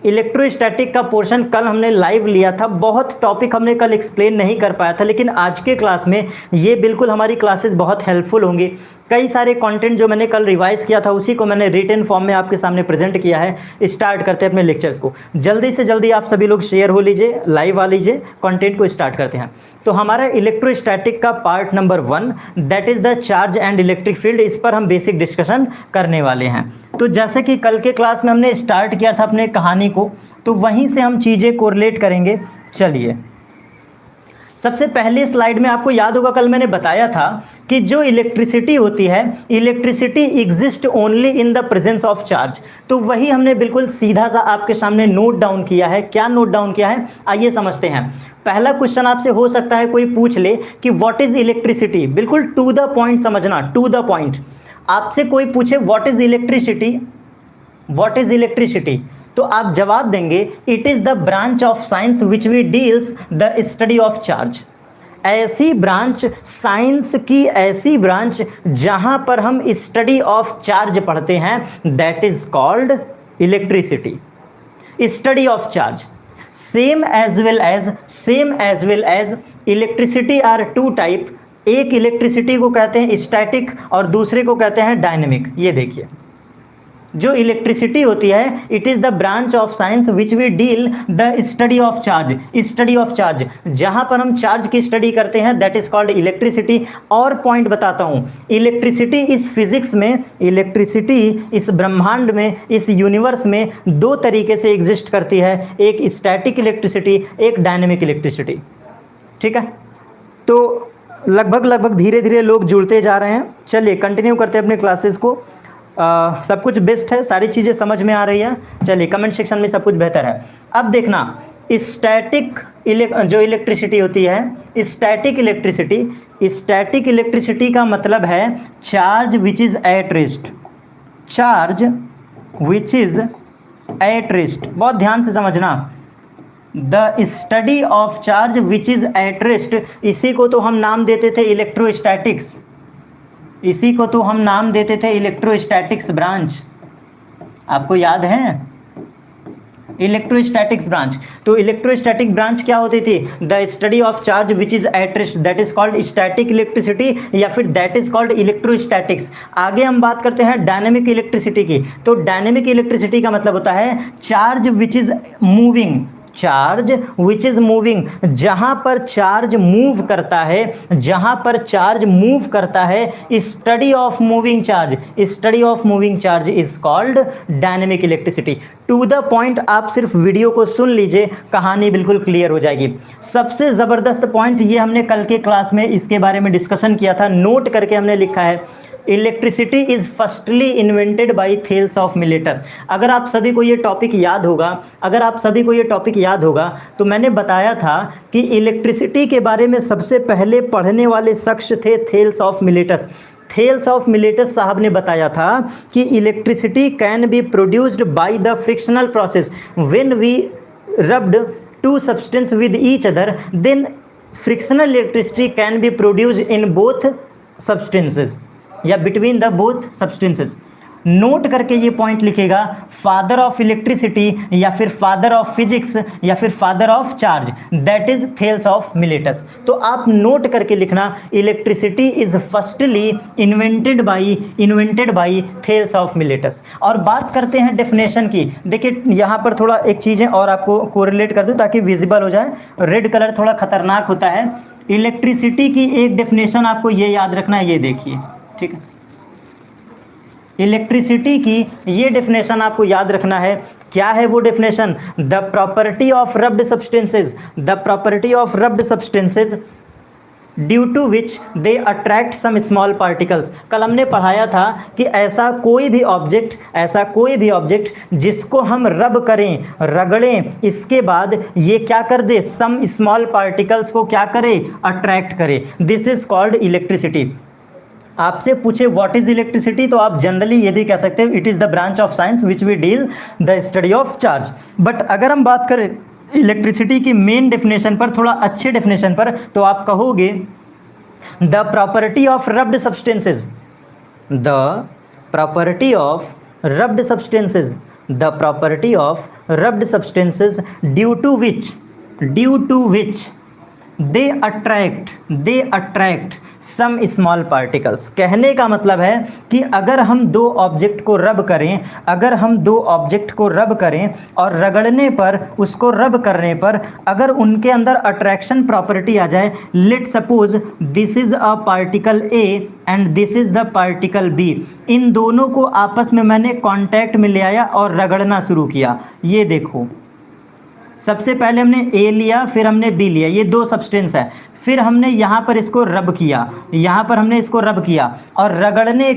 Electrostatic का portion कल हमने लाइव लिया था, बहुत टॉपिक हमने कल एक्सप्लेन नहीं कर पाया था, लेकिन आज के क्लास में ये बिल्कुल हमारी क्लासेस बहुत हेल्पफुल होंगी। कई सारे कंटेंट जो मैंने कल रिवाइज किया था उसी को मैंने रिटन फॉर्म में आपके सामने प्रेजेंट किया है। स्टार्ट करते हैं अपने लेक्चर्स को, जल्दी से जल्दी आप सभी लोग शेयर हो लीजिए, लाइव आ लीजिए, कंटेंट को स्टार्ट करते हैं। तो हमारा इलेक्ट्रोस्टैटिक का part number 1 that is the charge and electric field, इस पर हम बेसिक डिस्कशन करने वाले हैं। तो जैसे कि कल के क्लास में हमने स्टार्ट किया था अपने कहानी को, तो वहीं से हम चीज़ें कोरिलेट करेंगे। चलिए, सबसे पहले स्लाइड में आपको याद होगा कल मैंने बताया था कि जो इलेक्ट्रिसिटी होती है, electricity exist only in the presence of charge. तो वही हमने बिल्कुल सीधा सा आपके सामने नोट डाउन किया है। क्या नोट डाउन किया है, आइए समझते हैं। पहला क्वेश्चन आपसे हो सकता है कोई पूछ ले कि व्हाट इज इलेक्ट्रिसिटी, बिल्कुल टू द पॉइंट समझना, टू द पॉइंट। आपसे कोई पूछे what is electricity, what is electricity, तो आप जवाब देंगे it is the branch of science which we deals the study of charge. ऐसी ब्रांच, साइंस की ऐसी ब्रांच जहां पर हम स्टडी ऑफ चार्ज पढ़ते हैं, that is called electricity, study of charge. Same as well as electricity are two type. एक electricity को कहते हैं स्टैटिक और दूसरे को कहते हैं डायनेमिक। ये देखिए, जो इलेक्ट्रिसिटी होती है it is the branch of science which we deal the study of charge, study of charge, जहाँ पर हम चार्ज की स्टडी करते हैं, दैट इज कॉल्ड इलेक्ट्रिसिटी। और पॉइंट बताता हूँ, इलेक्ट्रिसिटी इस फिजिक्स में, इलेक्ट्रिसिटी इस ब्रह्मांड में, इस यूनिवर्स में दो तरीके से एग्जिस्ट करती है, एक स्टैटिक इलेक्ट्रिसिटी, एक डायनेमिक इलेक्ट्रिसिटी। ठीक है, तो लगभग धीरे धीरे लोग जुड़ते जा रहे हैं। चलिए कंटिन्यू करते हैं अपने क्लासेस को। सब कुछ बेस्ट है, सारी चीज़ें समझ में आ रही है। चलिए, कमेंट सेक्शन में सब कुछ बेहतर है। अब देखना, स्टैटिक जो इलेक्ट्रिसिटी होती है, स्टैटिक इलेक्ट्रिसिटी का मतलब है charge which is at rest, charge which is at rest. बहुत ध्यान से समझना, the study of charge which is at rest, इसी को तो हम नाम देते थे इलेक्ट्रोस्टैटिक्स, इसी को तो हम नाम देते थे इलेक्ट्रोस्टैटिक्स ब्रांच। आपको याद है इलेक्ट्रोस्टैटिक्स ब्रांच? तो इलेक्ट्रोस्टैटिक ब्रांच क्या होती थी? The study of charge which is at rest, that is called static electricity, या फिर दैट इज कॉल्ड इलेक्ट्रोस्टैटिक्स। आगे हम बात करते हैं डायनेमिक इलेक्ट्रिसिटी की। तो डायनेमिक इलेक्ट्रिसिटी का मतलब होता है charge which is moving, charge which is moving, जहां पर चार्ज मूव करता है, जहां पर चार्ज मूव करता है, study of moving charge, study of moving charge is called dynamic electricity. To the point, आप सिर्फ वीडियो को सुन लीजिए, कहानी बिल्कुल क्लियर हो जाएगी। सबसे ज़बरदस्त पॉइंट ये हमने कल के क्लास में इसके बारे में डिस्कशन किया था, नोट करके हमने लिखा है, electricity is firstly invented by Thales of Miletus. अगर आप सभी को ये टॉपिक याद होगा, अगर आप सभी को ये टॉपिक याद होगा, तो मैंने बताया था कि इलेक्ट्रिसिटी के बारे में सबसे पहले पढ़ने वाले शख्स थे Thales of Miletus. Thales of Miletus साहब ने बताया था कि electricity can be produced by the frictional process when we rubbed two substance with each other, then frictional electricity can be produced in both substances या between the both substances. Note करके ये point लिखेगा, father of electricity या फिर father of physics या फिर father of charge, that is Thales of Miletus. तो आप नोट करके लिखना, electricity is firstly invented by Thales of Miletus. और बात करते हैं डेफिनेशन की। देखिए यहाँ पर थोड़ा एक चीज़ें और आपको कोरिलेट कर दूँ ताकि विजिबल हो जाए। रेड कलर थोड़ा खतरनाक होता है। इलेक्ट्रिसिटी की एक डेफिनेशन आपको ये याद रखना है, ये देखिए, ठीक है। इलेक्ट्रिसिटी की ये डेफिनेशन आपको याद रखना है। क्या है वो definition? The property of rubbed substances, the property of rubbed substances due to which they attract some small particles. कल हमने पढ़ाया था कि ऐसा कोई भी ऑब्जेक्ट जिसको हम रब करें, रगड़ें, इसके बाद ये क्या कर दे, सम स्मॉल पार्टिकल्स को क्या करे, अट्रैक्ट करे। This is called electricity. आपसे पूछे व्हाट इज इलेक्ट्रिसिटी, तो आप जनरली ये भी कह सकते हो it is the branch of science which we deal the study of charge. But अगर हम बात करें इलेक्ट्रिसिटी की मेन डेफिनेशन पर, थोड़ा अच्छे डेफिनेशन पर, तो आप कहोगे the property of rubbed substances, the property of rubbed substances the property of rubbed substances due to which they attract some small particles. कहने का मतलब है कि अगर हम दो ऑब्जेक्ट को रब करें और रगड़ने पर, उसको रब करने पर अगर उनके अंदर अट्रैक्शन प्रॉपर्टी आ जाए, let suppose this is a particle A and this is the particle B, इन दोनों को आपस में मैंने कांटेक्ट में ले आया और रगड़ना शुरू किया। ये देखो, सबसे पहले हमने ए लिया, फिर हमने बी लिया, ये दो सब्सटेंस है, फिर हमने यहाँ पर इसको रब किया, यहाँ पर हमने इसको रब किया और रगड़ने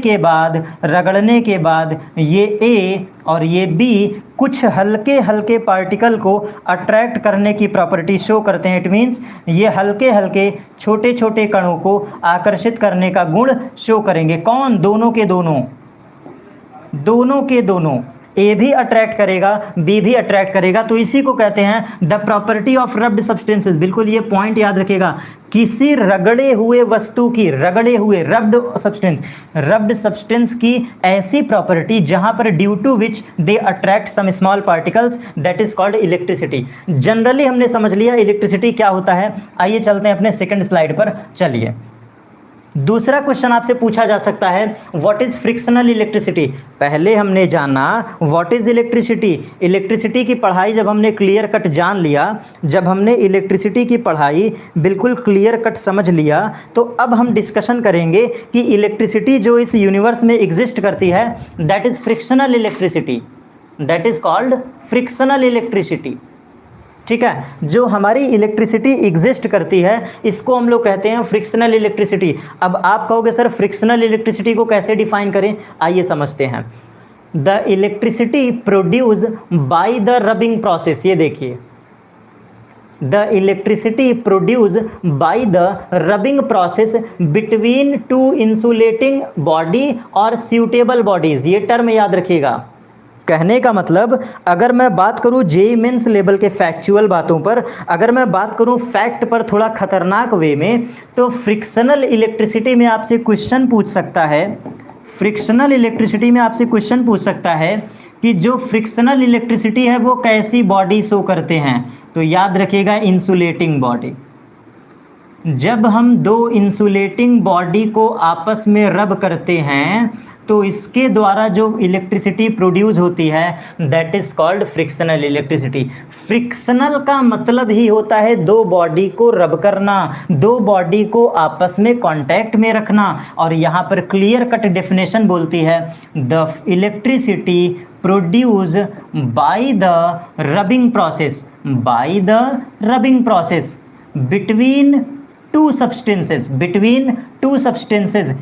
के बाद ये ए और ये बी कुछ हल्के हल्के पार्टिकल को अट्रैक्ट करने की प्रॉपर्टी शो करते हैं। इट मीन्स ये हल्के हल्के छोटे छोटे कणों को आकर्षित करने का गुण शो करेंगे। कौन? दोनों के दोनों, ए भी अट्रैक्ट करेगा, बी भी अट्रैक्ट करेगा। तो इसी को कहते हैं the property of rubbed substances. बिल्कुल ये पॉइंट याद रखिएगा, किसी रगड़े हुए वस्तु की, रब्ड सब्सटेंस की ऐसी प्रॉपर्टी जहां पर due to which they attract some small particles, that is called electricity. Generally हमने समझ लिया इलेक्ट्रिसिटी क्या होता है। आइए चलते हैं अपने सेकंड स्लाइड पर। चलिए, दूसरा क्वेश्चन आपसे पूछा जा सकता है, व्हाट इज फ्रिक्शनल इलेक्ट्रिसिटी। पहले हमने जाना व्हाट इज इलेक्ट्रिसिटी। इलेक्ट्रिसिटी की पढ़ाई जब हमने क्लियर कट जान लिया, जब हमने इलेक्ट्रिसिटी की पढ़ाई बिल्कुल क्लियर कट समझ लिया, तो अब हम डिस्कशन करेंगे कि इलेक्ट्रिसिटी जो इस यूनिवर्स में एग्जिस्ट करती है, that is frictional electricity, that is called frictional electricity. ठीक है, जो हमारी इलेक्ट्रिसिटी एग्जिस्ट करती है इसको हम लोग कहते हैं फ्रिक्शनल इलेक्ट्रिसिटी। अब आप कहोगे सर फ्रिक्शनल इलेक्ट्रिसिटी को कैसे डिफाइन करें, आइए समझते हैं। The electricity produce by the rubbing process. ये देखिए, the electricity produce by the rubbing process between two insulating body और सूटेबल बॉडीज। ये टर्म याद रखिएगा। कहने का मतलब, अगर मैं बात करूं जेईई मेंस लेवल के फैक्चुअल बातों पर, अगर मैं बात करूं फैक्ट पर थोड़ा खतरनाक वे में, तो फ्रिक्शनल इलेक्ट्रिसिटी में आपसे क्वेश्चन पूछ सकता है, फ्रिक्शनल इलेक्ट्रिसिटी में आपसे क्वेश्चन पूछ सकता है कि जो फ्रिक्शनल इलेक्ट्रिसिटी है वो कैसी बॉडी शो करते हैं। तो याद रखिएगा, इंसुलेटिंग बॉडी। जब हम दो इंसुलेटिंग बॉडी को आपस में रब करते हैं तो इसके द्वारा जो इलेक्ट्रिसिटी प्रोड्यूस होती है, that is called frictional electricity. Frictional का मतलब ही होता है दो बॉडी को रब करना, दो बॉडी को आपस में कांटेक्ट में रखना। और यहाँ पर क्लियर कट डेफिनेशन बोलती है, the electricity produce by the rubbing process, between two substances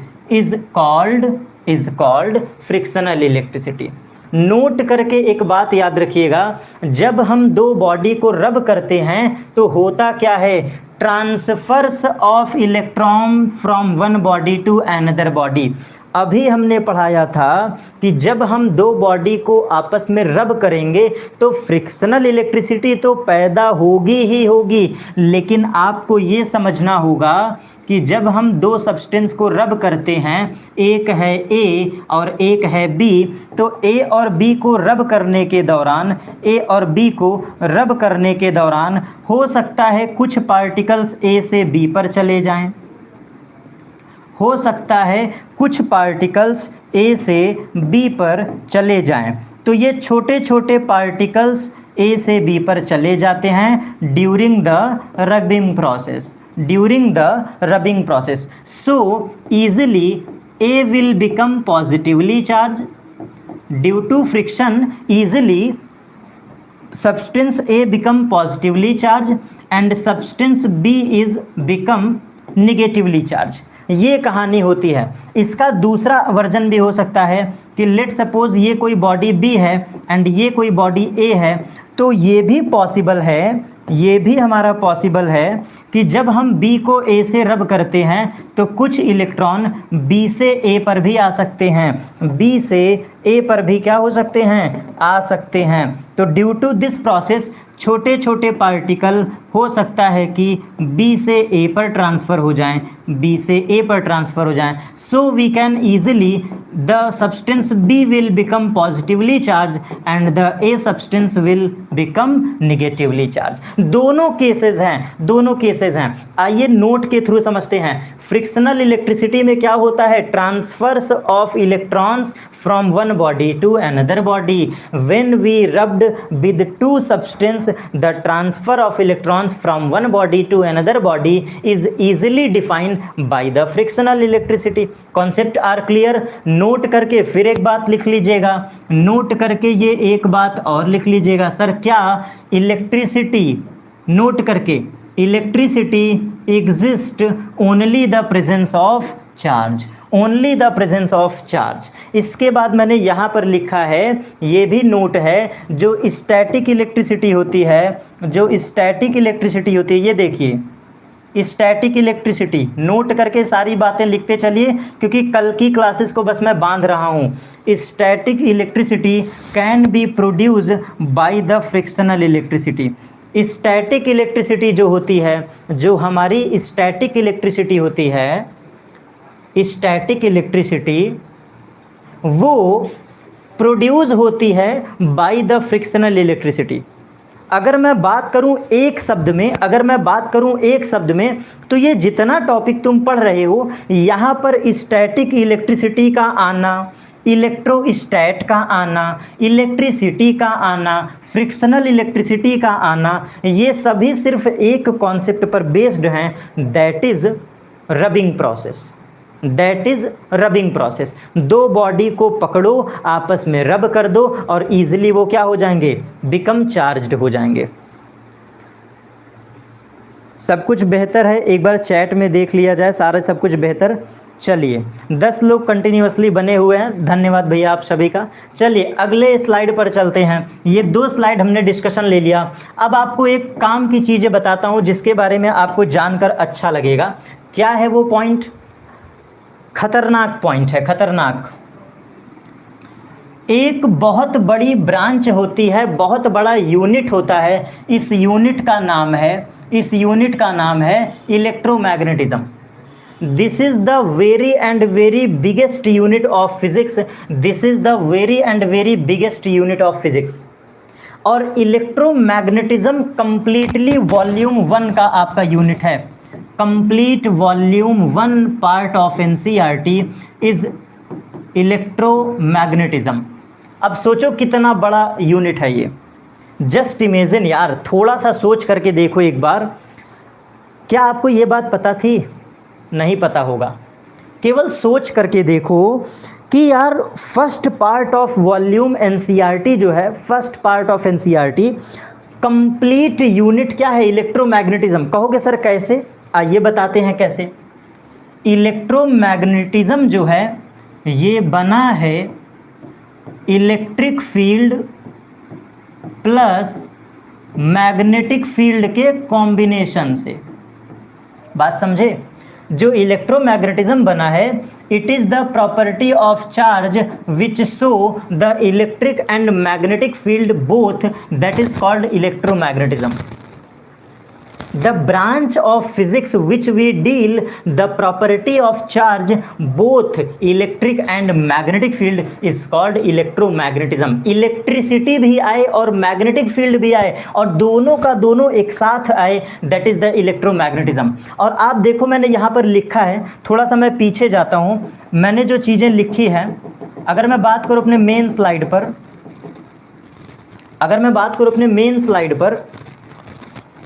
is called frictional electricity। Note करके एक बात याद रखिएगा, जब हम दो बॉडी को रब करते हैं तो होता क्या है, transfers of electron from one body to another body. अभी हमने पढ़ाया था कि जब हम दो बॉडी को आपस में रब करेंगे तो फ्रिक्शनल इलेक्ट्रिसिटी तो पैदा होगी ही होगी, लेकिन आपको ये समझना होगा कि जब हम दो सब्सटेंस को रब करते हैं, एक है ए और एक है बी, तो ए और बी को रब करने के दौरान हो सकता है कुछ पार्टिकल्स ए से बी पर चले जाएं, हो सकता है कुछ पार्टिकल्स ए से बी पर चले जाएं। तो ये छोटे छोटे पार्टिकल्स ए से बी पर चले जाते हैं during the rubbing process, so easily A will become positively charged due to friction. Easily substance A become positively charged and substance B is become negatively charged। ये कहानी होती है। इसका दूसरा वर्जन भी हो सकता है कि लेट सपोज ये कोई बॉडी बी है एंड ये कोई बॉडी ए है, तो ये भी पॉसिबल है, ये भी हमारा पॉसिबल है कि जब हम B को A से रब करते हैं तो कुछ इलेक्ट्रॉन B से A पर भी आ सकते हैं, B से A पर भी क्या हो सकते हैं, आ सकते हैं। तो ड्यू टू दिस प्रोसेस छोटे छोटे पार्टिकल हो सकता है कि B से A पर ट्रांसफ़र हो जाएं, B से A पर ट्रांसफ़र हो जाएं। So we can easily the substance B will become positively charge and the A substance will become negatively charge. दोनों केसेस हैं, दोनों केसेस हैं। आइए नोट के थ्रू समझते हैं। फ्रिक्शनल इलेक्ट्रिसिटी में क्या होता है? Transfers of electrons from one body to another body. When we rubbed with two substance, the transfer of electrons from one body to another body is easily defined by the frictional electricity. Concept are clear? Note करके फिर एक बात लिख लीजिएगा, note करके ये एक बात और लिख लीजिएगा। सर क्या? इलेक्ट्रिसिटी, नोट करके, electricity exist only the presence of charge, only the presence of charge. इसके बाद मैंने यहाँ पर लिखा है, ये भी नोट है, जो स्टैटिक इलेक्ट्रिसिटी होती है, जो स्टैटिक इलेक्ट्रिसिटी होती है, ये देखिए स्टैटिक इलेक्ट्रिसिटी, नोट करके सारी बातें लिखते चलिए क्योंकि कल की क्लासेस को बस मैं बांध रहा हूँ। Static electricity can B produce by the frictional electricity. Static electricity जो होती है, जो हमारी स्टैटिक इलेक्ट्रिसिटी होती है, स्टैटिक इलेक्ट्रिसिटी वो प्रोड्यूस होती है बाय द फ्रिक्शनल इलेक्ट्रिसिटी। अगर मैं बात करूं एक शब्द में, अगर मैं बात करूं एक शब्द में, तो ये जितना टॉपिक तुम पढ़ रहे हो, यहाँ पर स्टैटिक इलेक्ट्रिसिटी का आना, इलेक्ट्रोस्टैट का आना, इलेक्ट्रिसिटी का आना, फ्रिक्शनल इलेक्ट्रिसिटी का आना, ये सभी सिर्फ एक कॉन्सेप्ट पर बेस्ड हैं, that is rubbing process. That is rubbing process. दो बॉडी को पकड़ो, आपस में रब कर दो और इजीली वो क्या हो जाएंगे? बिकम चार्ज्ड हो जाएंगे। सब कुछ बेहतर है, एक बार चैट में देख लिया जाए, सारा सब कुछ बेहतर। चलिए 10 लोग कंटिन्यूअसली बने हुए हैं, धन्यवाद भैया आप सभी का। चलिए अगले स्लाइड पर चलते हैं। ये 2 स्लाइड हमने डिस्कशन ले लिया। अब आपको एक काम की चीज़ें बताता हूँ जिसके बारे में आपको जानकर अच्छा लगेगा। क्या है वो पॉइंट? खतरनाक पॉइंट है, खतरनाक। एक बहुत बड़ी ब्रांच होती है, बहुत बड़ा यूनिट होता है, इस यूनिट का नाम है, इस यूनिट का नाम है electromagnetism. This is the very and very biggest unit of physics, this is the very and very biggest unit of physics. और इलेक्ट्रोमैग्नेटिज्म कंप्लीटली वॉल्यूम 1 का आपका यूनिट है। Complete volume 1 part of NCERT is electromagnetism. अब सोचो कितना बड़ा unit है ये। जस्ट इमेजिन यार, थोड़ा सा सोच करके देखो एक बार। क्या आपको ये बात पता थी? नहीं पता होगा। केवल सोच करके देखो कि यार first part of volume NCERT जो है, first part of NCERT complete unit क्या है? इलेक्ट्रोमैग्नेटिज्म। कहोगे सर कैसे? आइए बताते हैं कैसे। इलेक्ट्रोमैग्नेटिज्म जो है ये बना है electric field plus magnetic field के कॉम्बिनेशन से। बात समझे? जो इलेक्ट्रोमैग्नेटिज्म बना है, it is the property of charge which show the electric and magnetic field both, that is called electromagnetism. The branch of physics which we deal the property of charge both electric and magnetic field is called electromagnetism। Electricity भी आए और magnetic field भी आए और दोनों का दोनों एक साथ आए, that is the electromagnetism। और आप देखो मैंने यहाँ पर लिखा है, थोड़ा सा मैं पीछे जाता हूँ, मैंने जो चीज़ें लिखी हैं, अगर मैं बात करूँ अपने मेन स्लाइड पर, अगर मैं बात करूँ अपने मेन स्लाइड पर,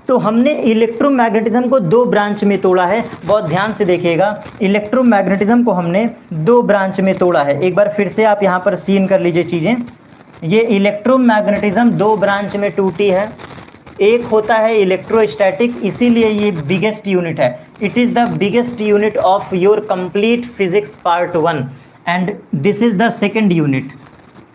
तो हमने इलेक्ट्रोमैग्नेटिज्म को 2 ब्रांच में तोड़ा है। बहुत ध्यान से देखिएगा, इलेक्ट्रोमैग्नेटिज्म को हमने 2 ब्रांच में तोड़ा है। एक बार फिर से आप यहाँ पर सीन कर लीजिए चीज़ें। ये इलेक्ट्रोमैग्नेटिज्म 2 ब्रांच में टूटी है। एक होता है इलेक्ट्रोस्टैटिक, इसीलिए ये बिगेस्ट यूनिट है। It is the biggest unit of your complete physics part 1 and this is the second unit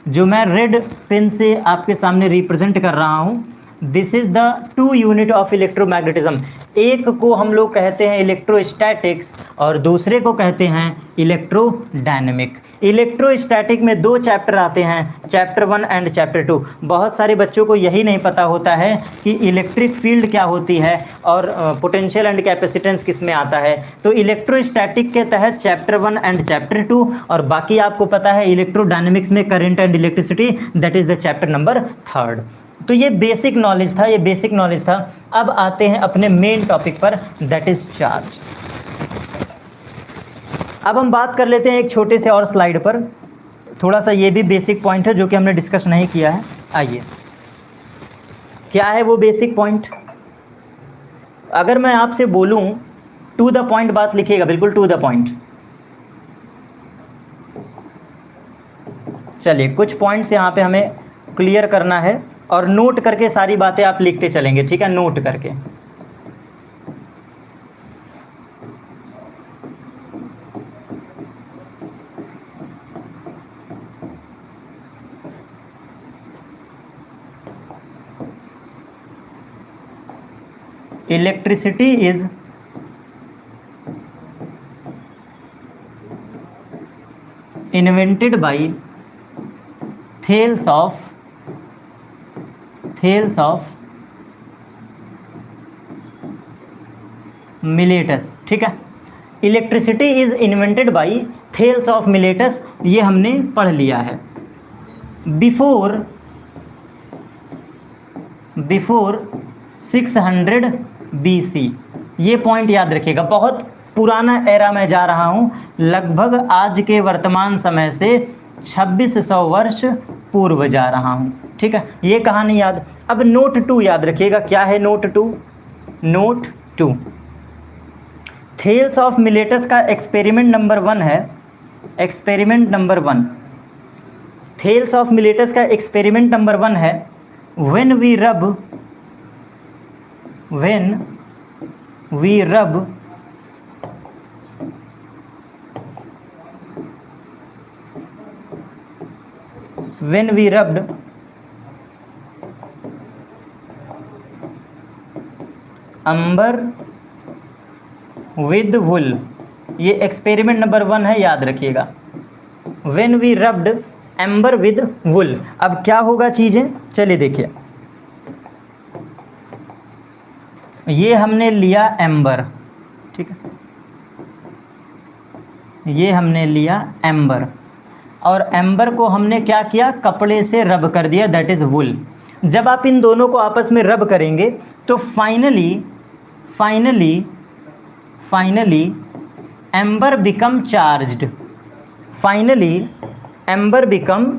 जो मैं रेड पेन से आपके सामने रिप्रेजेंट कर रहा हूँ। This is the two unit of electromagnetism. एक को हम लोग कहते हैं इलेक्ट्रोस्टैटिक्स और दूसरे को कहते हैं इलेक्ट्रोडायनेमिक। इलेक्ट्रोस्टैटिक में दो चैप्टर आते हैं, चैप्टर 1 एंड चैप्टर 2। बहुत सारे बच्चों को यही नहीं पता होता है कि इलेक्ट्रिक फील्ड क्या होती है और पोटेंशियल एंड कैपेसिटेंस किस में आता है। तो इलेक्ट्रोस्टैटिक के तहत चैप्टर 1 एंड चैप्टर 2, और बाकी आपको पता है इलेक्ट्रोडायनेमिक्स में current and electricity, that is the chapter number 3। तो ये बेसिक नॉलेज था, ये बेसिक नॉलेज था। अब आते हैं अपने मेन टॉपिक पर, दैट इज चार्ज। अब हम बात कर लेते हैं एक छोटे से और स्लाइड पर, थोड़ा सा ये भी बेसिक पॉइंट है जो कि हमने डिस्कस नहीं किया है। आइए, क्या है वो बेसिक पॉइंट? अगर मैं आपसे बोलूं टू द पॉइंट बात लिखिएगा, बिल्कुल टू द पॉइंट। चलिए, कुछ पॉइंट्स यहाँ पे हमें क्लियर करना है और नोट करके सारी बातें आप लिखते चलेंगे, ठीक है, नोट करके। Electricity is invented by Thales of Miletus, ठीक है। Electricity is invented by Thales of Miletus, ये हमने पढ़ लिया है। बिफोर 600 BC, ये पॉइंट याद रखिएगा। बहुत पुराना एरा में जा रहा हूँ, लगभग आज के वर्तमान समय से 2600 वर्ष पूर्व जा रहा हूँ, ठीक है। ये कहानी याद। अब नोट 2 याद रखिएगा, क्या है note 2? Note 2, Thales of Miletus का एक्सपेरिमेंट नंबर 1 है। Experiment number 1, Thales of Miletus का एक्सपेरिमेंट नंबर 1 है। When we rub when we rubbed amber with wool, ये एक्सपेरिमेंट नंबर 1 है, याद रखिएगा। when we rubbed amber with wool, अब क्या होगा चीज़ें, चलिए देखिए। ये हमने लिया एम्बर, ठीक है, ये हमने लिया एम्बर, और एम्बर को हमने क्या किया, कपड़े से रब कर दिया, दैट इज़ वुल। जब आप इन दोनों को आपस में रब करेंगे तो finally amber become charged. Finally amber become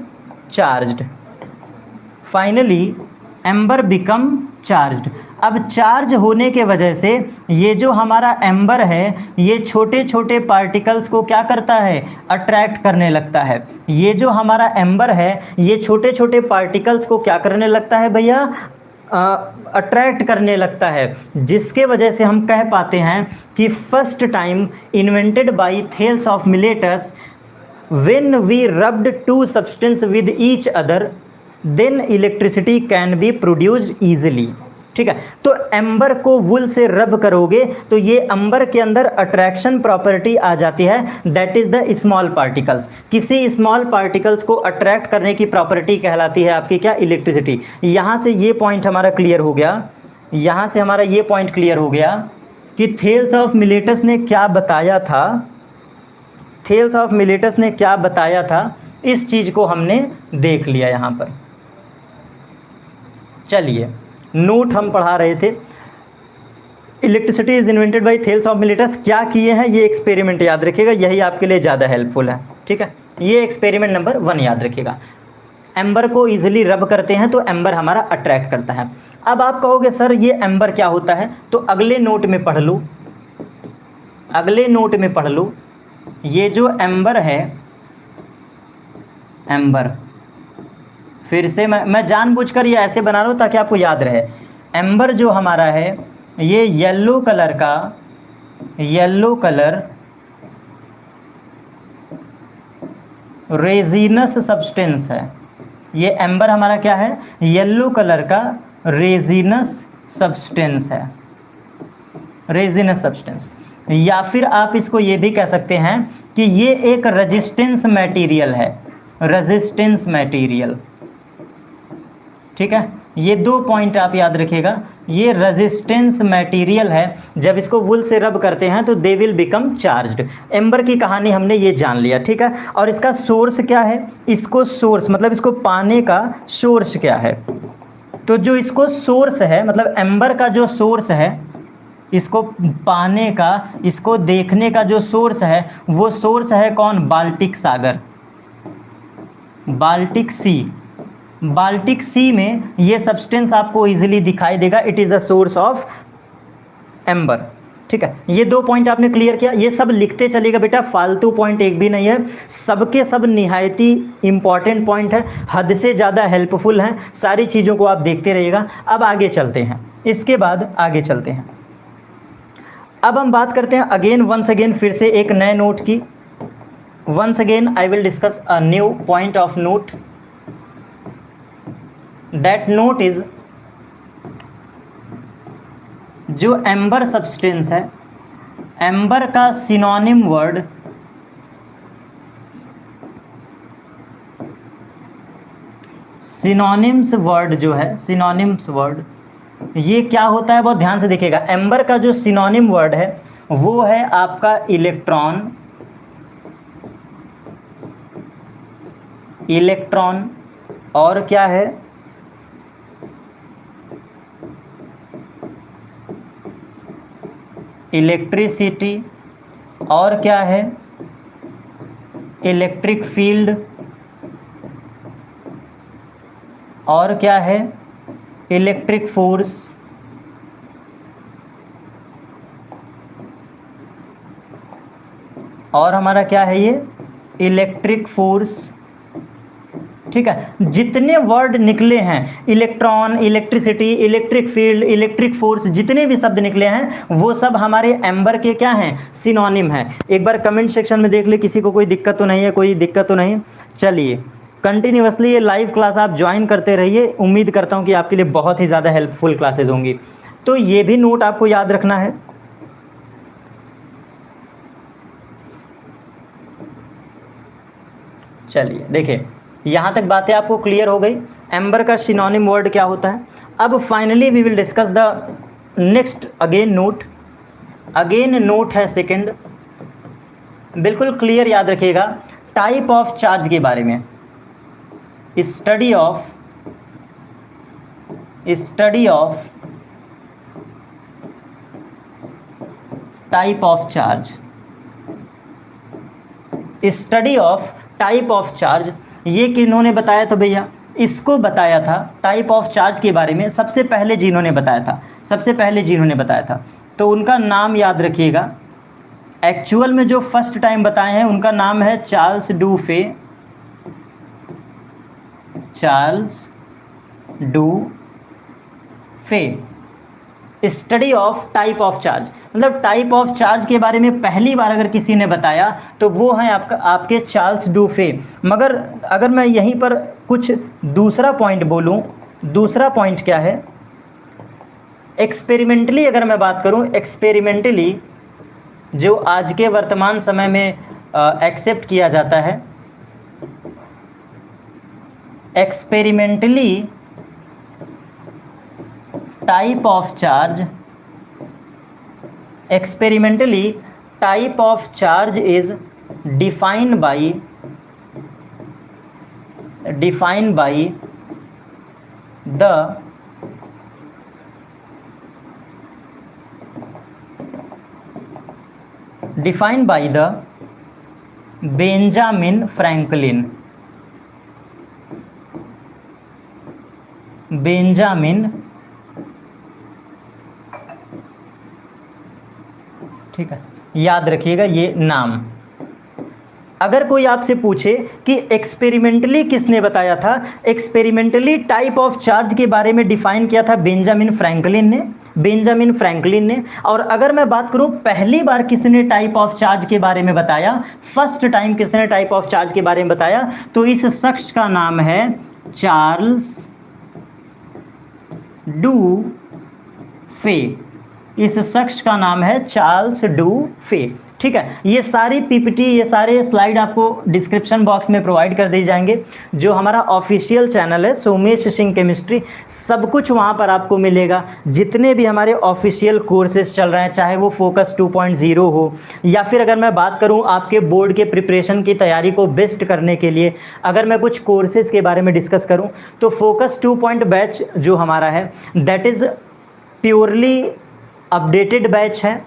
charged. अब चार्ज होने के वजह से ये जो हमारा एम्बर है, ये छोटे छोटे पार्टिकल्स को क्या करता है, अट्रैक्ट करने लगता है। ये जो हमारा एम्बर है, ये छोटे छोटे पार्टिकल्स को क्या करने लगता है भैया, अट्रैक्ट करने लगता है, जिसके वजह से हम कह पाते हैं कि first time invented by Thales of Miletus, when we rubbed two substance with each other, then electricity can be produced easily, ठीक है। तो एम्बर को वुल से रब करोगे तो ये एम्बर के अंदर अट्रैक्शन प्रॉपर्टी आ जाती है, that is the small particles. किसी स्मॉल पार्टिकल्स को अट्रैक्ट करने की प्रॉपर्टी कहलाती है आपकी क्या, इलेक्ट्रिसिटी। यहाँ से ये पॉइंट हमारा क्लियर हो गया, यहाँ से हमारा ये पॉइंट क्लियर हो गया कि थेल्स ऑफ मिलेटस ने क्या बताया था, थेल्स ऑफ मिलेटस ने क्या बताया था, इस चीज़ को हमने देख लिया यहाँ पर। चलिए, नोट हम पढ़ा रहे थे, electricity is invented by Thales of Miletus. क्या किए हैं, ये एक्सपेरिमेंट याद रखिएगा, यही आपके लिए ज़्यादा हेल्पफुल है, ठीक है। ये एक्सपेरिमेंट नंबर 1 याद रखिएगा। एम्बर को इजीली रब करते हैं तो एम्बर हमारा अट्रैक्ट करता है। अब आप कहोगे सर ये एम्बर क्या होता है, तो अगले नोट में पढ़ लो, अगले नोट में पढ़ लो। ये जो एम्बर है, एम्बर, फिर से मैं जानबूझकर ये ऐसे बना रहा हूँ ताकि आपको याद रहे। एम्बर जो हमारा है, ये येलो कलर का, येलो कलर रेजिनस सब्सटेंस है। ये एम्बर हमारा क्या है, येलो कलर का रेजिनस सब्सटेंस है, रेजिनस सब्सटेंस। या फिर आप इसको ये भी कह सकते हैं कि ये एक रेजिस्टेंस मटेरियल है, रेजिस्टेंस मटेरियल। ठीक है, ये 2 पॉइंट आप याद रखिएगा, ये रेजिस्टेंस मटेरियल है। जब इसको वुल से रब करते हैं तो they will become charged. Amber की कहानी हमने ये जान लिया, ठीक है। और इसका सोर्स क्या है, इसको सोर्स मतलब इसको पाने का सोर्स क्या है, तो जो इसको सोर्स है मतलब एम्बर का जो सोर्स है, इसको पाने का, इसको देखने का जो सोर्स है, वो सोर्स है कौन, बाल्टिक सागर, बाल्टिक सी। बाल्टिक सी में ये सब्सटेंस आपको इजीली दिखाई देगा, it is a source of amber. ठीक है, ये 2 पॉइंट आपने क्लियर किया। ये सब लिखते चलेगा बेटा, फालतू पॉइंट एक भी नहीं है, सबके सब निहायती इंपॉर्टेंट पॉइंट है, हद से ज़्यादा हेल्पफुल हैं, सारी चीज़ों को आप देखते रहिएगा। अब आगे चलते हैं, इसके बाद आगे चलते हैं। अब हम बात करते हैं अगेन, वंस अगेन, फिर से एक नए नोट की। Once again I will discuss a new point of note. That note is, जो एम्बर सब्सटेंस है, एम्बर का सिनोनिम वर्ड सिनोनिम्स वर्ड जो है, सिनोनिम्स वर्ड ये क्या होता है, बहुत ध्यान से देखिएगा। एम्बर का जो सिनोनिम वर्ड है वो है आपका इलेक्ट्रॉन, इलेक्ट्रॉन, और क्या है, इलेक्ट्रिसिटी, और क्या है, इलेक्ट्रिक फील्ड, और क्या है, इलेक्ट्रिक फोर्स, और हमारा क्या है ये, इलेक्ट्रिक फोर्स। ठीक है, जितने वर्ड निकले हैं, electron, electricity, electric field, electric force, जितने भी शब्द निकले हैं वो सब हमारे एम्बर के क्या हैं, सिनोनिम है। एक बार कमेंट सेक्शन में देख ले, किसी को कोई दिक्कत तो नहीं है, कोई दिक्कत तो नहीं। चलिए, कंटिन्यूअसली ये लाइव क्लास आप ज्वाइन करते रहिए, उम्मीद करता हूँ कि आपके लिए बहुत ही ज़्यादा हेल्पफुल क्लासेज होंगी। तो ये भी नोट आपको याद रखना है। चलिए देखिए, यहाँ तक बातें आपको क्लियर हो गई, एम्बर का सिनोनिम वर्ड क्या होता है। अब finally we will discuss the next again note. Again note है सेकंड, बिल्कुल क्लियर याद रखिएगा, टाइप ऑफ चार्ज के बारे में। Study of type of charge, study of type of charge. ये किन्होंने बताया था भैया, इसको बताया था टाइप ऑफ चार्ज के बारे में सबसे पहले जिन्होंने बताया था, सबसे पहले जिन्होंने बताया था, तो उनका नाम याद रखिएगा। एक्चुअल में जो फर्स्ट टाइम बताए हैं उनका नाम है Charles Dufay, Charles Dufay. Study of type of charge मतलब टाइप ऑफ चार्ज के बारे में पहली बार अगर किसी ने बताया तो वो हैं आपके चार्ल्स डूफे। मगर अगर मैं यहीं पर कुछ दूसरा पॉइंट बोलूं, दूसरा पॉइंट क्या है, एक्सपेरिमेंटली अगर मैं बात करूं, एक्सपेरिमेंटली जो आज के वर्तमान समय में एक्सेप्ट किया जाता है, experimentally type of charge, experimentally type of charge is defined by the Benjamin Franklin, Benjamin, ठीक है, याद रखिएगा ये नाम। अगर कोई आपसे पूछे कि एक्सपेरिमेंटली किसने बताया था, एक्सपेरिमेंटली टाइप ऑफ चार्ज के बारे में डिफाइन किया था बेंजामिन फ्रैंकलिन ने, बेंजामिन फ्रैंकलिन ने। और अगर मैं बात करूं पहली बार किसने टाइप ऑफ चार्ज के बारे में बताया, फर्स्ट टाइम किसने टाइप ऑफ चार्ज के बारे में बताया, तो इस शख्स का नाम है चार्ल्स डू फे, इस शख्स का नाम है चार्ल्स डू फे। ठीक है, ये सारी पीपीटी, ये सारे स्लाइड आपको डिस्क्रिप्शन बॉक्स में प्रोवाइड कर दिए जाएंगे। जो हमारा ऑफिशियल चैनल है सोमेश सिंह केमिस्ट्री, सब कुछ वहाँ पर आपको मिलेगा। जितने भी हमारे ऑफिशियल कोर्सेज चल रहे हैं, चाहे वो फोकस 2.0 हो, या फिर अगर मैं बात करूँ आपके बोर्ड के प्रिपरेशन की तैयारी को बेस्ट करने के लिए अगर मैं कुछ कोर्सेज़ के बारे में डिस्कस करूँ, तो फोकस 2 बैच जो हमारा है that is purely updated batch है।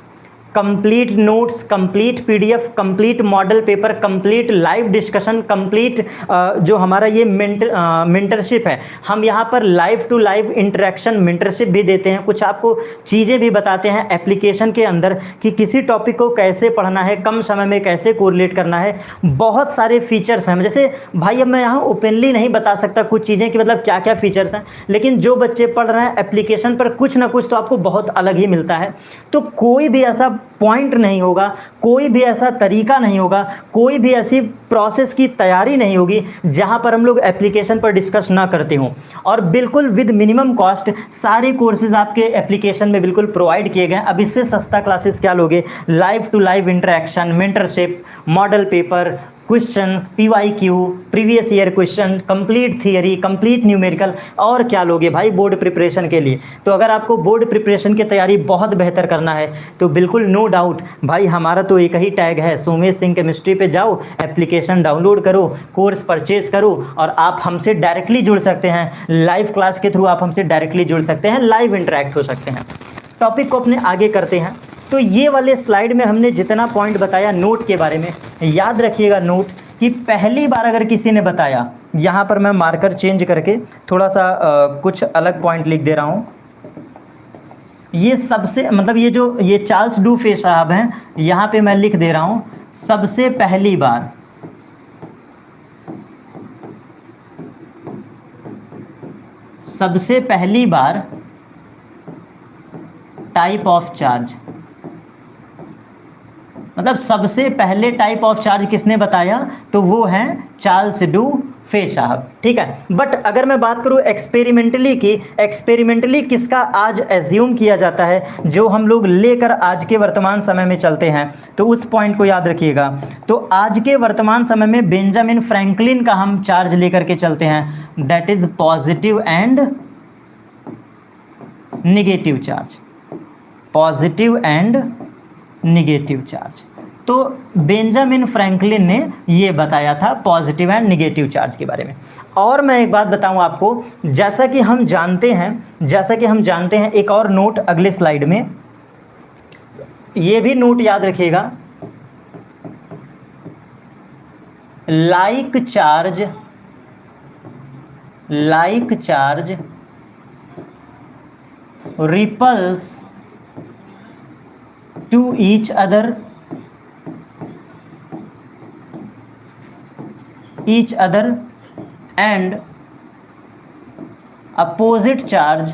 Complete notes, complete PDF, complete model paper, complete live discussion, complete जो हमारा ये मेंटरशिप है, हम यहाँ पर live to live interaction mentorship भी देते हैं। कुछ आपको चीज़ें भी बताते हैं एप्लीकेशन के अंदर कि किसी टॉपिक को कैसे पढ़ना है, कम समय में कैसे कोरिलेट करना है। बहुत सारे फीचर्स हैं, जैसे भाई अब मैं यहाँ ओपनली नहीं बता सकता कुछ चीज़ें कि मतलब क्या क्या फीचर्स हैं, लेकिन जो बच्चे पढ़ रहे हैं एप्लीकेशन पर कुछ ना कुछ तो आपको बहुत अलग ही मिलता है। तो कोई भी ऐसा पॉइंट नहीं होगा, कोई भी ऐसा तरीका नहीं होगा, कोई भी ऐसी प्रोसेस की तैयारी नहीं होगी जहां पर हम लोग एप्लीकेशन पर डिस्कस ना करते हों। और बिल्कुल विद मिनिमम कॉस्ट सारे कोर्सेज आपके एप्लीकेशन में बिल्कुल प्रोवाइड किए गए। अब इससे सस्ता क्लासेस क्या लोगे? Live to live interaction, mentorship, model paper, questions, PYQ, previous year question, complete theory, complete numerical, और क्या लोगे भाई बोर्ड प्रिपरेशन के लिए? तो अगर आपको बोर्ड प्रिपरेशन की तैयारी बहुत बेहतर करना है तो बिल्कुल नो डाउट भाई हमारा तो एक ही टैग है, सोमेश सिंह केमिस्ट्री पे जाओ, एप्लीकेशन डाउनलोड करो, कोर्स परचेज करो और आप हमसे डायरेक्टली जुड़ सकते हैं। लाइव क्लास के थ्रू आप हमसे डायरेक्टली जुड़ सकते हैं, लाइव इंटरेक्ट हो सकते हैं। टॉपिक को अपने आगे करते हैं। तो ये वाले स्लाइड में हमने जितना पॉइंट बताया नोट के बारे में, याद रखिएगा नोट कि पहली बार अगर किसी ने बताया, यहाँ पर मैं मार्कर चेंज करके थोड़ा सा कुछ अलग पॉइंट लिख दे रहा हूँ। ये सबसे मतलब ये चार्ल्स डू फे साहब हैं, यहाँ पे मैं लिख दे रहा हूँ सबसे पहली बार। सबसे पहली बार टाइप ऑफ चार्ज, मतलब सबसे पहले टाइप ऑफ चार्ज किसने बताया? तो वो है चार्ल्स डू फे साहब। ठीक है, बट अगर मैं बात करूं एक्सपेरिमेंटली की, एक्सपेरिमेंटली किसका आज एज्यूम किया जाता है, जो हम लोग लेकर आज के वर्तमान समय में चलते हैं, तो उस पॉइंट को याद रखिएगा। तो आज के वर्तमान समय में बेंजामिन फ्रैंकलिन का हम चार्ज लेकर के चलते हैं, that is positive and negative charge, positive and negative charge. तो बेंजामिन फ्रैंकलिन ने ये बताया था पॉजिटिव एंड निगेटिव चार्ज के बारे में। और मैं एक बात बताऊं आपको, जैसा कि हम जानते हैं एक और नोट अगले स्लाइड में, ये भी नोट याद रखिएगा, like charge repels to each other and opposite charge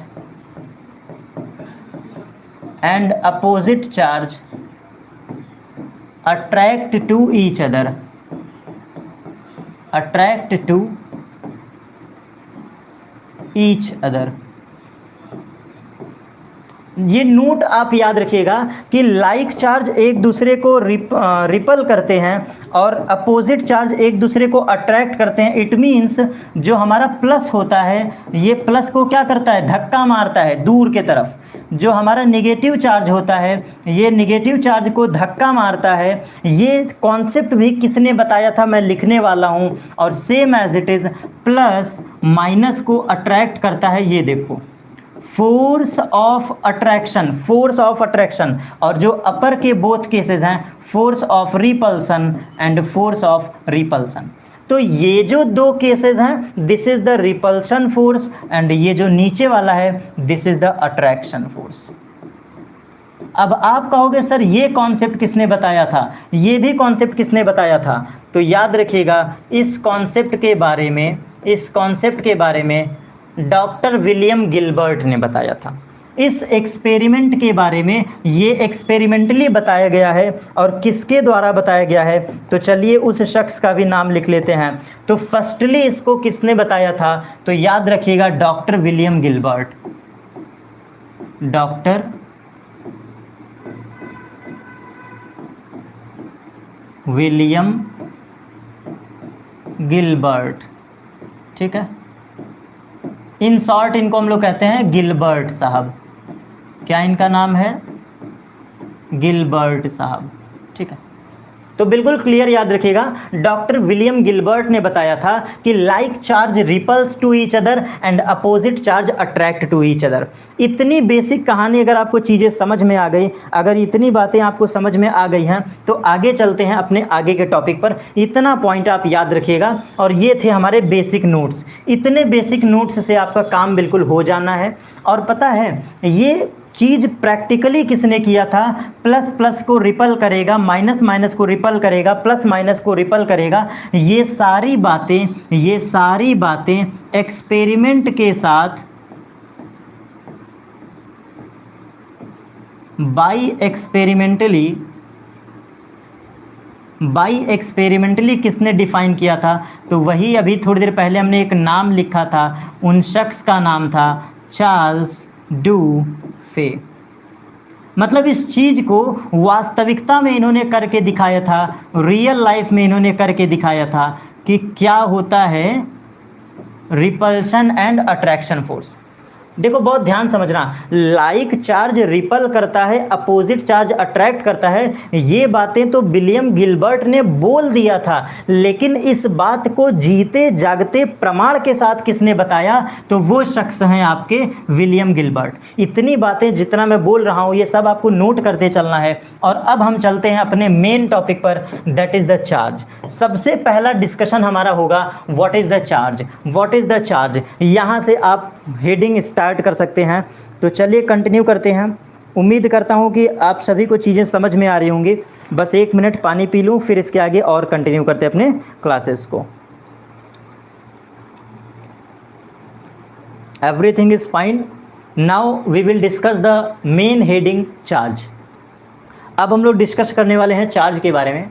attract to each other, ये नोट आप याद रखिएगा कि लाइक चार्ज एक दूसरे को रिपल करते हैं और अपोजिट चार्ज एक दूसरे को अट्रैक्ट करते हैं। इट मीन्स जो हमारा प्लस होता है, ये प्लस को क्या करता है? धक्का मारता है दूर के तरफ। जो हमारा नेगेटिव चार्ज होता है, ये नेगेटिव चार्ज को धक्का मारता है। ये कॉन्सेप्ट भी किसने बताया था मैं लिखने वाला हूँ, और same as it is plus minus को अट्रैक्ट करता है। ये देखो फोर्स ऑफ अट्रैक्शन, और जो अपर के बोथ केसेस हैं force of repulsion and force of repulsion. तो ये जो दो केसेस हैं, this is the repulsion force, and ये जो नीचे वाला है this is the attraction force. अब आप कहोगे सर ये कॉन्सेप्ट किसने बताया था, ये भी कॉन्सेप्ट किसने बताया था? तो याद रखिएगा इस कॉन्सेप्ट के बारे में डॉक्टर विलियम गिलबर्ट ने बताया था। इस एक्सपेरिमेंट के बारे में, ये एक्सपेरिमेंटली बताया गया है, और किसके द्वारा बताया गया है? तो चलिए उस शख्स का भी नाम लिख लेते हैं। तो फर्स्टली इसको किसने बताया था? तो याद रखिएगा doctor William Gilbert. Doctor William Gilbert, ठीक है। इन शॉर्ट इनको हम लोग कहते हैं गिलबर्ट साहब। क्या इनका नाम है? गिलबर्ट साहब, ठीक है। तो बिल्कुल क्लियर याद रखिएगा, डॉक्टर विलियम गिलबर्ट ने बताया था कि like charge repels to each other and opposite charge attract to each other. इतनी बेसिक कहानी अगर आपको चीज़ें समझ में आ गई, अगर इतनी बातें आपको समझ में आ गई हैं, तो आगे चलते हैं अपने आगे के टॉपिक पर। इतना पॉइंट आप याद रखिएगा। और ये थे हमारे बेसिक नोट्स। इतने बेसिक नोट्स से आपका काम बिल्कुल हो जाना है। और पता है ये चीज़ प्रैक्टिकली किसने किया था? प्लस प्लस को रिपल करेगा, माइनस माइनस को रिपल करेगा, प्लस माइनस को रिपल करेगा। ये सारी बातें एक्सपेरिमेंट के साथ बाई एक्सपेरिमेंटली किसने डिफाइन किया था? तो वही अभी थोड़ी देर पहले हमने एक नाम लिखा था, उन शख्स का नाम था चार्ल्स डुफे। मतलब इस चीज़ को वास्तविकता में इन्होंने करके दिखाया था, रियल लाइफ में इन्होंने करके दिखाया था कि क्या होता है रिपल्शन एंड अट्रैक्शन फोर्स। देखो बहुत ध्यान समझना, लाइक चार्ज रिपल करता है, अपोजिट चार्ज अट्रैक्ट करता है। ये बातें तो विलियम गिलबर्ट ने बोल दिया था, लेकिन इस बात को जीते जागते प्रमाण के साथ किसने बताया? तो वो शख्स हैं आपके विलियम गिलबर्ट। इतनी बातें जितना मैं बोल रहा हूँ ये सब आपको नोट करते चलना है। और अब हम चलते हैं अपने मेन टॉपिक पर, दैट इज़ द चार्ज। सबसे पहला डिस्कशन हमारा होगा what is the charge. What is the charge, यहाँ से आप हेडिंग स्टार्ट कर सकते हैं। तो चलिए कंटिन्यू करते हैं। उम्मीद करता हूं कि आप सभी को चीज़ें समझ में आ रही होंगी। बस 1 मिनट पानी पी लूं, फिर इसके आगे और कंटिन्यू करते हैं अपने क्लासेस को। Everything is fine. Now we will discuss the main heading charge. अब हम लोग डिस्कस करने वाले हैं चार्ज के बारे में।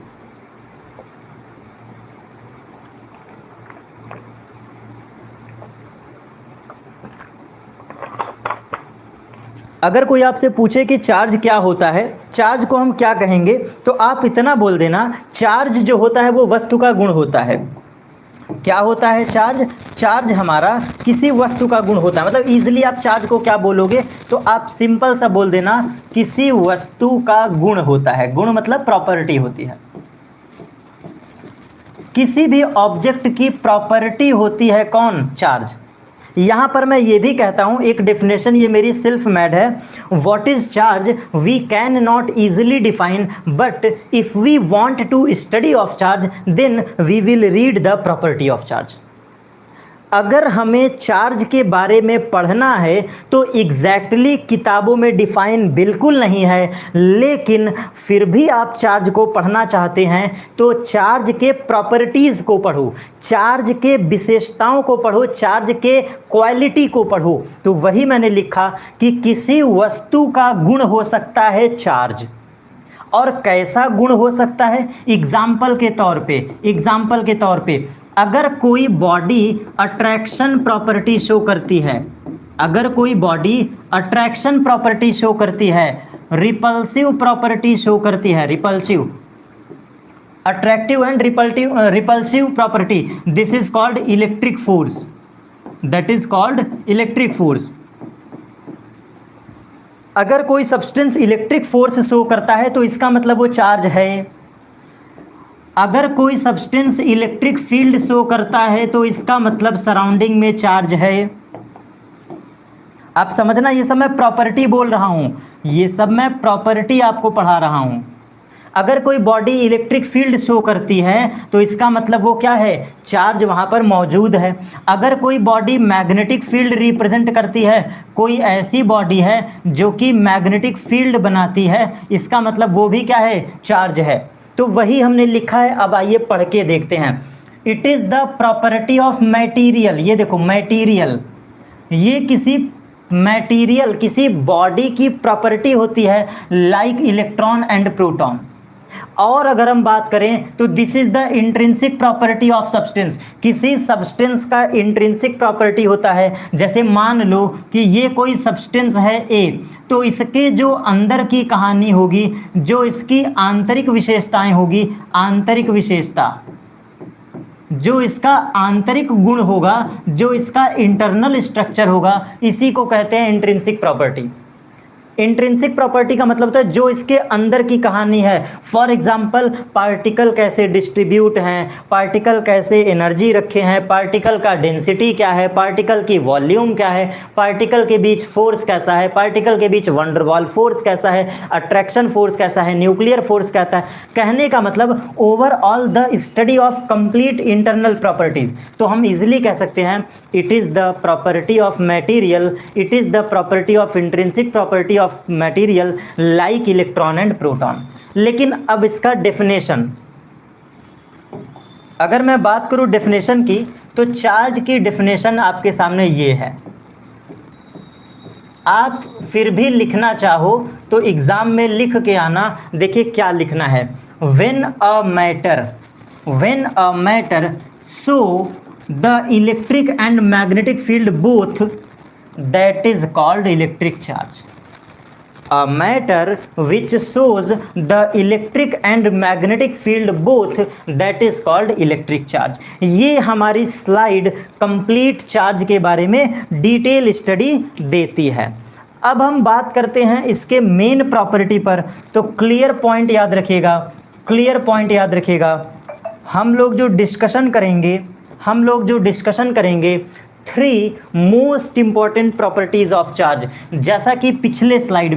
अगर कोई आपसे पूछे कि चार्ज क्या होता है, चार्ज को हम क्या कहेंगे, तो आप इतना बोल देना, चार्ज जो होता है वो वस्तु का गुण होता है। क्या होता है चार्ज? चार्ज हमारा किसी वस्तु का गुण होता है। मतलब इजीली आप चार्ज को क्या बोलोगे, तो आप सिंपल सा बोल देना किसी वस्तु का गुण होता है। गुण मतलब प्रॉपर्टी होती है, किसी भी ऑब्जेक्ट की प्रॉपर्टी होती है। कौन? चार्ज। यहाँ पर मैं ये भी कहता हूँ, एक डेफिनेशन ये मेरी सेल्फ मेड है, what is charge we can not easily define, but if we want to study of charge then we will read the property of charge. अगर हमें चार्ज के बारे में पढ़ना है तो एग्जैक्टली किताबों में डिफाइन बिल्कुल नहीं है, लेकिन फिर भी आप चार्ज को पढ़ना चाहते हैं तो चार्ज के प्रॉपर्टीज़ को पढ़ो, चार्ज के विशेषताओं को पढ़ो, चार्ज के क्वालिटी को पढ़ो। तो वही मैंने लिखा कि किसी वस्तु का गुण हो सकता है चार्ज। और कैसा गुण हो सकता है? एग्जाम्पल के तौर पे अगर कोई बॉडी अट्रैक्शन प्रॉपर्टी शो करती है, अगर कोई बॉडी अट्रैक्शन प्रॉपर्टी शो करती है, रिपल्सिव प्रॉपर्टी शो करती है, repulsive, attractive and repulsive property, this is called electric force, that is called electric force. अगर कोई सब्सटेंस इलेक्ट्रिक फोर्स शो करता है तो इसका मतलब वो चार्ज है। अगर कोई सब्सटेंस इलेक्ट्रिक फील्ड शो करता है तो इसका मतलब सराउंडिंग में चार्ज है। आप समझना, ये सब मैं प्रॉपर्टी बोल रहा हूँ, ये सब मैं प्रॉपर्टी आपको पढ़ा रहा हूँ। अगर कोई बॉडी इलेक्ट्रिक फील्ड शो करती है तो इसका मतलब वो क्या है? चार्ज वहाँ पर मौजूद है। अगर कोई बॉडी मैग्नेटिक फील्ड रिप्रेजेंट करती है, कोई ऐसी बॉडी है जो कि मैग्नेटिक फील्ड बनाती है, इसका मतलब वो भी क्या है? चार्ज है। तो वही हमने लिखा है। अब आइए पढ़ के देखते हैं। It is the property of material. ये देखो मटेरियल, ये किसी मटेरियल, किसी बॉडी की प्रॉपर्टी होती है, लाइक इलेक्ट्रॉन एंड प्रोटॉन। और अगर हम बात करें तो this is the intrinsic property of substance. किसी सब्सटेंस का इंट्रिंसिक प्रॉपर्टी होता है, जैसे मान लो कि ये कोई सब्सटेंस है ए, तो इसके जो अंदर की कहानी होगी, जो इसकी आंतरिक विशेषताएं होगी, आंतरिक विशेषता, जो इसका आंतरिक गुण होगा, जो इसका इंटरनल स्ट्रक्चर होगा, इसी को कहते हैं इंट्रिंसिक प्रॉपर्टी। इंट्रिंसिक प्रॉपर्टी का मतलब होता है जो इसके अंदर की कहानी है। फॉर एग्जाम्पल, पार्टिकल कैसे डिस्ट्रीब्यूट हैं, पार्टिकल कैसे एनर्जी रखे हैं, पार्टिकल का डेंसिटी क्या है, पार्टिकल की वॉल्यूम क्या है, पार्टिकल के बीच फोर्स कैसा है, पार्टिकल के बीच वंडरवॉल फोर्स कैसा है, अट्रैक्शन फोर्स कैसा है, न्यूक्लियर फोर्स कैसा है। कहने का मतलब overall the study of complete internal properties. तो हम इजिली कह सकते हैं it is the property of material, it is the property of intrinsic property of material like electron and proton. लेकिन अब इसका डेफिनेशन, अगर मैं बात करूं डेफिनेशन की, तो चार्ज की डेफिनेशन आपके सामने ये है। आप फिर भी लिखना चाहो तो एग्जाम में लिख के आना। देखिए क्या लिखना है, when a matter so the electric and magnetic field both, that is called electric charge. A matter which shows the electric and magnetic field both, that is called electric charge. ये हमारी स्लाइड कंप्लीट चार्ज के बारे में detail study देती है। अब हम बात करते हैं इसके मेन प्रॉपर्टी पर। तो क्लियर पॉइंट याद रखिएगा, क्लियर पॉइंट याद रखिएगा। हम लोग जो डिस्कशन करेंगे 3 most important properties of charge. जैसा कि पिछले स्लाइड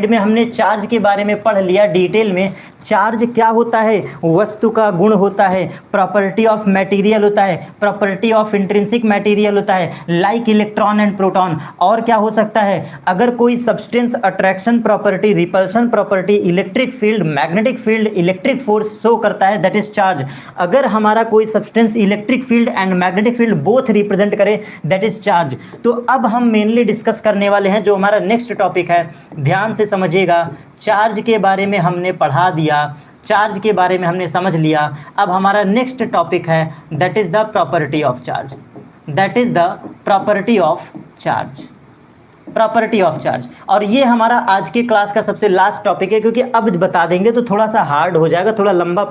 में हमने चार्ज के बारे में पढ़ लिया डिटेल में। चार्ज क्या होता है, वस्तु का गुण होता है, प्रॉपर्टी ऑफ मटेरियल होता है, प्रॉपर्टी ऑफ इंट्रिंसिक मटेरियल होता है, लाइक इलेक्ट्रॉन एंड प्रोटॉन। और क्या हो सकता है, अगर कोई substance attraction property, repulsion property, electric field, magnetic field, electric force show करता है, दैट इज चार्ज। अगर हमारा कोई substance electric field and magnetic field both represent करे, दैट इज चार्ज। तो अब हम मेनली डिस्कस करने वाले हैं जो हमारा नेक्स्ट टॉपिक है। ध्यान से समझिएगा, चार्ज के बारे में हमने पढ़ा दिया, चार्ज के बारे में हमने समझ लिया। अब हमारा नेक्स्ट टॉपिक है that is the property of charge, that is the property of charge, property of charge. और ये हमारा आज के क्लास का सबसे लास्ट टॉपिक है, क्योंकि अब बता देंगे तो थोड़ा सा हार्ड हो जाएगा, थोड़ा लंबा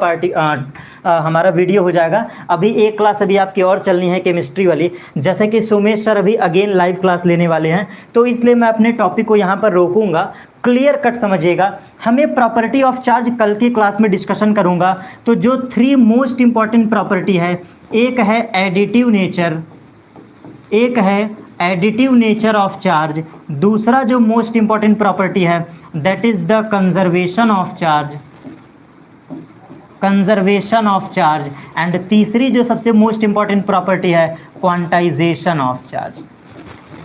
हमारा वीडियो हो जाएगा। अभी एक क्लास अभी आपकी और चलनी है केमिस्ट्री वाली, जैसे कि सोमेश सर अभी अगेन लाइव क्लास लेने वाले हैं, तो इसलिए मैं अपने टॉपिक को यहाँ पर रोकूंगा। क्लियर कट समझिएगा, हमें प्रॉपर्टी ऑफ चार्ज कल की क्लास में डिस्कशन करूँगा। तो जो 3 मोस्ट इंपॉर्टेंट प्रॉपर्टी है, एक है एडिटिव नेचर, एक है एडिटिव नेचर ऑफ चार्ज, दूसरा जो मोस्ट इंपॉर्टेंट प्रॉपर्टी है that is the conservation of charge, conservation of charge, and तीसरी जो सबसे मोस्ट इंपॉर्टेंट प्रॉपर्टी है quantization of charge,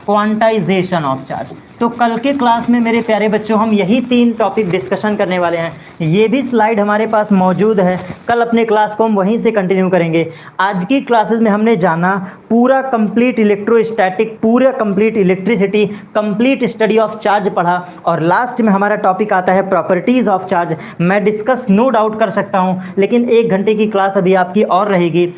quantization of charge. तो कल के क्लास में मेरे प्यारे बच्चों हम यही 3 टॉपिक डिस्कशन करने वाले हैं। ये भी स्लाइड हमारे पास मौजूद है, कल अपने क्लास को हम वहीं से कंटिन्यू करेंगे। आज की क्लासेस में हमने जाना पूरा कंप्लीट इलेक्ट्रोस्टैटिक, पूरा complete electricity, complete study of charge पढ़ा, और लास्ट में हमारा टॉपिक आता है प्रॉपर्टीज़ ऑफ चार्ज। मैं डिस्कस नो डाउट कर सकता हूँ, लेकिन 1 घंटे की क्लास अभी आपकी और रहेगी।